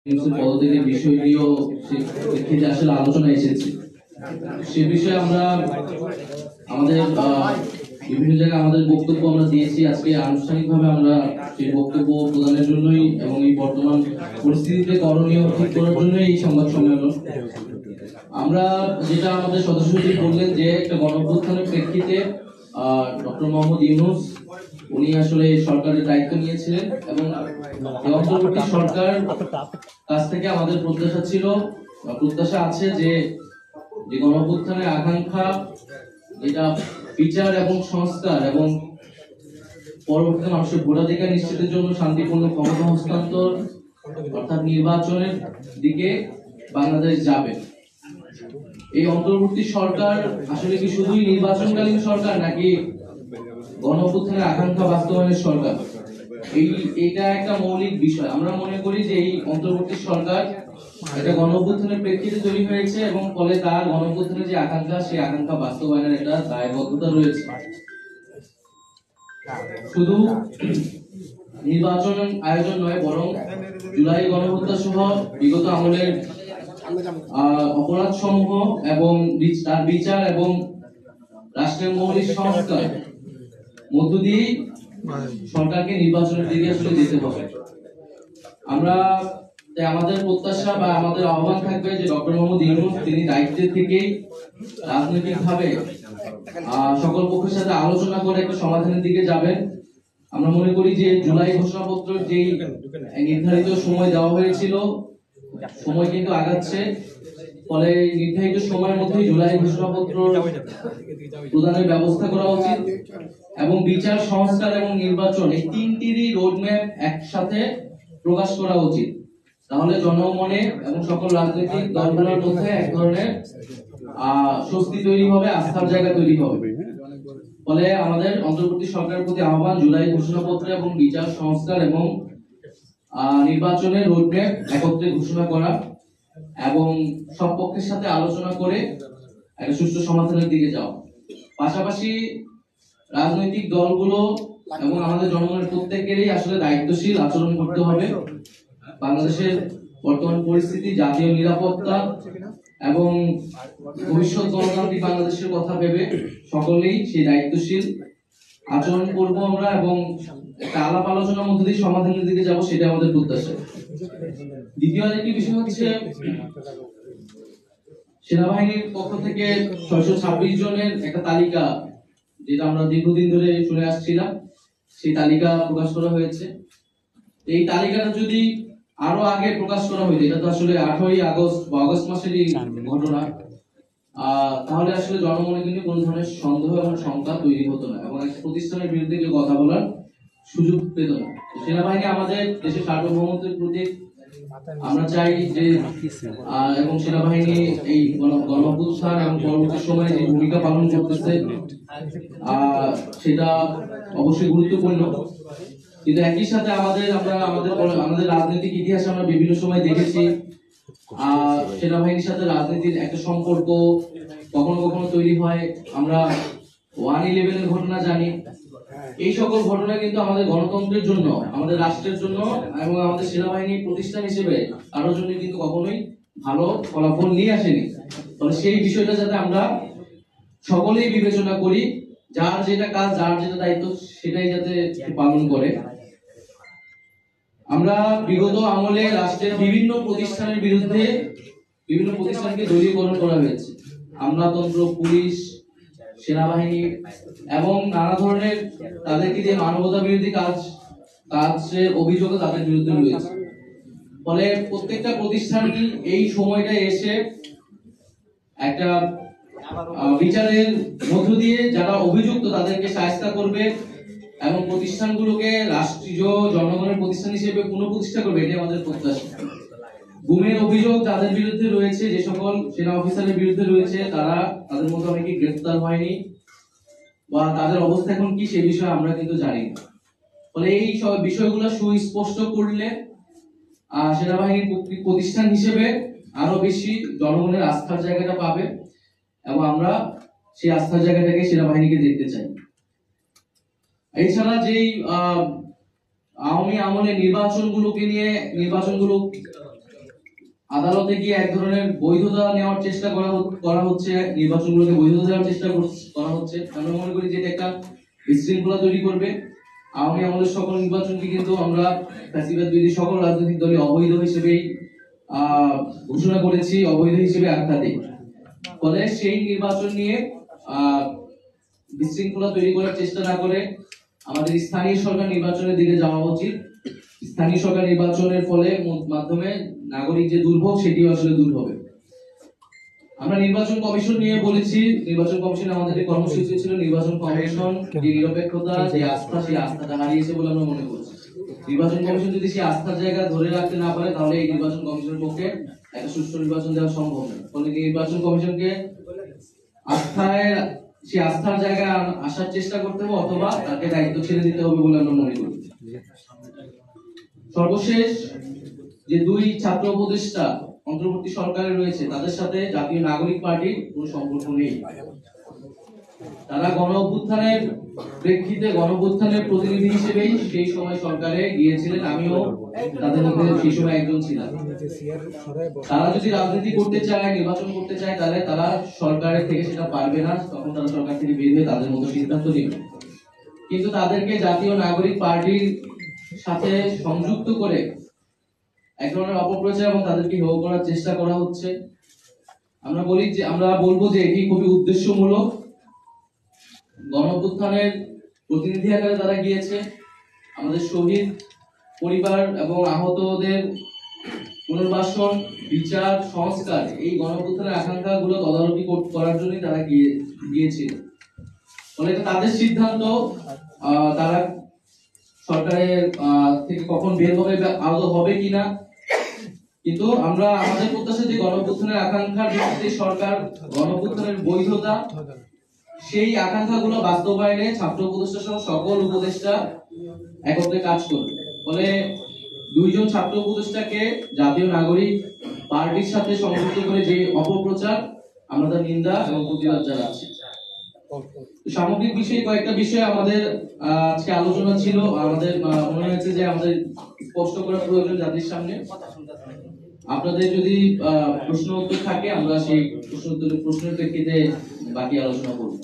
পদত্যাগের বিষয়টিও ক্ষেত্রে আসলে আলোচনা এসেছে। সে বিষয়ে আমরা আমাদের বিভিন্ন জায়গায় আমাদের বক্তব্য আমরা দিয়েছি। আজকে আনুষ্ঠানিকভাবে আমরা সেই বক্তব্য প্রদানের জন্যই এবং এই বর্তমান পরিস্থিতিতে করণীয় ঠিক করার জন্যই এই সংবাদ সম্মেলন। আমরা যেটা আমাদের সদস্য সচিব বললেন যে একটা গণঅভ্যুত্থানের প্রেক্ষিতে ডক্টর মোহাম্মদ ইউনূস উনি আসলে সরকারের দায়িত্ব নিয়েছিলেন এবং অন্তর্বর্তী সরকার কাছ থেকে আমাদের প্রত্যাশা আছে যে গণঅভ্যুত্থানের আকাঙ্ক্ষা যেটা বিচার এবং সংস্কার এবং পরবর্তীতে মানুষের ভোটাধিকার নিশ্চিতের জন্য শান্তিপূর্ণ ক্ষমতা হস্তান্তর অর্থাৎ নির্বাচনের দিকে বাংলাদেশ যাবে। এই অন্তর্বর্তী সরকার আসলে কি শুধুই নির্বাচনকালীন সরকার নাকি গণঅভ্যুত্থানের আকাঙ্ক্ষা বাস্তবায়নের সরকার? এইটা একটা মৌলিক বিষয়। আমরা মনে করি যে এই অন্তর্বর্তী সরকার একটা গণঅভ্যুত্থানের প্রেক্ষিতে তৈরি হয়েছে এবং ফলে তার গণঅভ্যুত্থানের যে আকাঙ্ক্ষা সেই আকাঙ্ক্ষা বাস্তবায়নের একটা দায়বদ্ধতা রয়েছে। শুধু নির্বাচন আয়োজন নয়, বরং জুলাই গণহত্যা সহ বিগত আমলের অপরাধ সমূহ এবং তার বিচার এবং রাষ্ট্রের মৌলিক সংস্কার মধ্য দিয়ে সরকারকে নির্বাচনের দিকে আসলে যেতে হবে। আমাদের প্রত্যাশা বা আমাদের আহ্বান থাকবে যে ডক্টর মোহাম্মদ ইউনূস তিনি দায়িত্বের থেকেই রাজনৈতিকভাবে সকল পক্ষের সাথে আলোচনা করে একটা সমাধানের দিকে যাবেন। আমরা মনে করি যে জুলাই ঘোষণাপত্র যেই নির্ধারিত সময় দেওয়া হয়েছিল, সময় কিন্তু আগাচ্ছে, ফলে নির্ধারিত সময়ের মধ্যে জুলাই ঘোষণাপত্র প্রদানের ব্যবস্থা করা উচিত এবং বিচার সংস্কার এবং নির্বাচন এই তিনটিরই রোডম্যাপ একসাথে প্রকাশ করা উচিত। তাহলে জনমনে এবং সকল রাজনৈতিক দলগুলোর মধ্যে এক ধরনের স্বস্তি তৈরি হবে, আস্থার জায়গা তৈরি হবে। ফলে আমাদের অন্তর্বর্তী সরকারের প্রতি আহ্বান জুলাই ঘোষণাপত্র এবং বিচার সংস্কার এবং নির্বাচনের রোডম্যাপ একত্রে ঘোষণা করা এবং সব পক্ষের সাথে আলোচনা করে একটা সুষ্ঠু সমাধানের দিকে যাওয়া। পাশাপাশি রাজনৈতিক দলগুলো এবং আমাদের জনগণের প্রত্যেকেরই আসলে দায়িত্বশীল আচরণ করতে হবে। বাংলাদেশের বর্তমান পরিস্থিতি, জাতীয় নিরাপত্তা এবং ভবিষ্যৎ গণতান্ত্রিক বাংলাদেশের কথা ভেবে সকলেই সেই দায়িত্বশীল আচরণ করব আমরা এবং একটা আলাপ আলোচনার মধ্যে দিয়ে সমাধানের দিকে যাব, সেটা আমাদের প্রত্যাশা। দ্বিতীয় আরেকটি বিষয় হচ্ছে সেনাবাহিনীর পক্ষ থেকে 626 জনের একটা তালিকা, যেটা আমরা দীর্ঘদিন ধরে শুনে আসছিলাম, সেই তালিকা প্রকাশ করা হয়েছে। এই তালিকাটা যদি আরো আগে প্রকাশ করা হইতো, এটা তো আসলে 8ই আগস্ট বা আগস্ট মাসেরই ঘটনা, তাহলে আসলে জনমনে কিন্তু কোন ধরনের সন্দেহ এবং শঙ্কা তৈরি হতো না এবং একটা প্রতিষ্ঠানের বিরুদ্ধে কেউ কথা বলার সুযোগ পেত না। সেনাবাহিনী আমাদের দেশের সার্বভৌমত্বের প্রতীক। আমরা চাই যে এবং সেনাবাহিনী এই গণঅভ্যুত্থান এবং পরবর্তী সময়ে যে ভূমিকা পালন করতেছে সেটা অবশ্যই গুরুত্বপূর্ণ। কিন্তু একই সাথে আমাদের রাজনৈতিক ইতিহাসে আমরা বিভিন্ন সময় দেখেছি সেনাবাহিনীর সাথে রাজনীতির একটা সম্পর্ক কখনো কখনো তৈরি হয়। আমরা 1/11 এর ঘটনা জানি। এই সকল ঘটনা কিন্তু আমাদের গণতন্ত্রের জন্য, আমাদের রাষ্ট্রের জন্য এবং আমাদের সেনাবাহিনী প্রতিষ্ঠান হিসেবে কারোর জন্য কিন্তু কখনোই ভালো ফলাফল নিয়ে আসেনি। ফলে সেই বিষয়টা যাতে আমরা সকলেই বিবেচনা করি, যার যেটা কাজ, যার যেটা দায়িত্ব, সেটাই যাতে পালন করে। আমরা বিগত আমলে রাষ্ট্রের বিভিন্ন প্রতিষ্ঠানের বিরুদ্ধে বিভিন্ন প্রতিষ্ঠানকে দলীয়করণ করা হয়েছে। আমলাতন্ত্র, পুলিশ, সেনাবাহিনী এবং নানা ধরনের তাদেরকে দিয়ে মানবতা বিরোধী কাজের অভিযোগ তাদের বিরুদ্ধে রয়েছে। ফলে প্রত্যেকটা প্রতিষ্ঠানই এই সময়টা এসে একটা বিচারের মধ্য দিয়ে যারা অভিযুক্ত তাদেরকে শায়েস্তা করবে এবং প্রতিষ্ঠানগুলোকে রাষ্ট্রীয় জনগণের প্রতিষ্ঠান হিসেবে পুনঃপ্রতিষ্ঠা করবে, এটাই আমাদের প্রত্যাশা। গুমের অভিযোগ যাদের বিরুদ্ধে রয়েছে, যে সকল সেনা অফিসারের বিরুদ্ধে রয়েছে, তাদের মধ্যে অনেকে গ্রেফতার হয়নি বা তাদের অবস্থা এখন কি সে বিষয়ে আমরা কিন্তু জানি না। ফলে এই সব বিষয়গুলো সুস্পষ্ট করলে সেনাবাহিনী প্রতিষ্ঠান হিসেবে আরো বেশি জনগণের আস্থার জায়গাটা পাবে এবং আমরা সেই আস্থার জায়গাটাকে সেনাবাহিনীকে দেখতে চাই। এছাড়া যেই আওয়ামী আমলে নির্বাচনগুলো আদালতে গিয়ে এক ধরনের বৈধতা নেওয়ার চেষ্টা করা হচ্ছে, নির্বাচনগুলোকে বৈধতা দেওয়ার চেষ্টা করা হচ্ছে। আমরা মনে করি যে এটা একটা বিশৃঙ্খলা তৈরি করবে। আওয়ামী আমলের সকল নির্বাচনকে কিন্তু আমরা ফ্যাসিবাদ বিরোধী সকল রাজনৈতিক দলই অবৈধ হিসেবেই ঘোষণা করেছি, অবৈধ হিসেবে আখ্যা দিই। ফলে সেই নির্বাচন নিয়ে বিশৃঙ্খলা তৈরি করার চেষ্টা না করে আমাদের স্থানীয় সরকার নির্বাচনের দিকে যাওয়া উচিত। স্থানীয় সরকার নির্বাচনের ফলে মাধ্যমে নাগরিক যে দুর্ভোগ সেটি আসলে দূর হবে। আমরা নির্বাচন কমিশন নিয়ে বলেছি, নির্বাচন কমিশন আমাদের কর্মসূচি ছিল নির্বাচন কমিশন যে নিরপেক্ষতা, যে আস্থা, সেই আস্থাটা হারিয়েছে বলে আমরা মনে করছি। নির্বাচন কমিশন যদি সেই আস্থার জায়গা ধরে রাখতে না পারে তাহলে এই নির্বাচন কমিশনের পক্ষে একটা সুষ্ঠু নির্বাচন দেওয়া সম্ভব নয়। ফলে নির্বাচন কমিশনকে সেই আস্থার জায়গায় আসার চেষ্টা করতে হবে অথবা তাকে দায়িত্ব ছেড়ে দিতে হবে বলে আমরা মনে করি। সর্বশেষ যে দুই ছাত্র উপদেষ্টা অন্তর্বর্তী সরকারে রয়েছে তাদের সাথে জাতীয় নাগরিক পার্টির কোনো সম্পর্ক নেই। তারা গণ অভ্যুত্থানের প্রেক্ষিতে গণ অভ্যুত্থানের প্রতিনিধি হিসেবেই সেই সময় সরকারে গিয়েছিলেন, আমিও তাদের মধ্যে সেই সময় একজন ছিলাম। তারা যদি রাজনীতি করতে চায়, নির্বাচন করতে চায়, তাহলে তারা সরকারের থেকে সেটা পারবে না, তখন তারা সরকার থেকে বের হয়ে তাদের মতো সিদ্ধান্ত নেবে। কিন্তু তাদেরকে জাতীয় নাগরিক পার্টির সাথে সংযুক্ত করে এক ধরনের অপপ্রচার এবং তাদেরকে হেয় করার চেষ্টা করা হচ্ছে। আমরা বলবো যে এটি খুবই উদ্দেশ্যমূলক। গণঅভ্যুত্থানের প্রতিনিধি আকারে তারা গিয়েছে, আমাদের শহীদ পরিবার এবং আহতদের পুনর্বাসন, বিচার, সংস্কার, এই গণঅভ্যুত্থানের আকাঙ্ক্ষাগুলো তদারকি করার জন্যই তারা গিয়েছিল। ফলে তাদের সিদ্ধান্ত, তারা সরকারের থেকে কখন বের হবে, আদৌ হবে কিনা। কিন্তু আমরা আমাদের প্রত্যাশা যে গণঅভ্যুত্থানের আকাঙ্ক্ষার ভিত্তিতে সরকার গণঅভ্যুত্থানের বৈধতা, সেই আকাঙ্ক্ষাগুলো বাস্তবায়নে ছাত্র উপদেষ্টা সহ সকল উপদেষ্টা একত্রে কাজ করবে। ফলে দুইজন ছাত্র উপদেষ্টাকে জাতীয় নাগরিক পার্টির সাথে সংযুক্ত করে যে অপপ্রচার, আমরা তার নিন্দা এবং প্রতিবাদ জানাচ্ছি। সামগ্রিক বিষয়ে কয়েকটা বিষয় আমাদের আজকে আলোচনা ছিল, আমাদের মনে হয়েছে যে আমাদের স্পষ্ট করা প্রয়োজন জাতির সামনে। আপনাদের যদি প্রশ্ন উত্তর থাকে আমরা সেই প্রশ্নের প্রেক্ষিতে বাকি আলোচনা করব।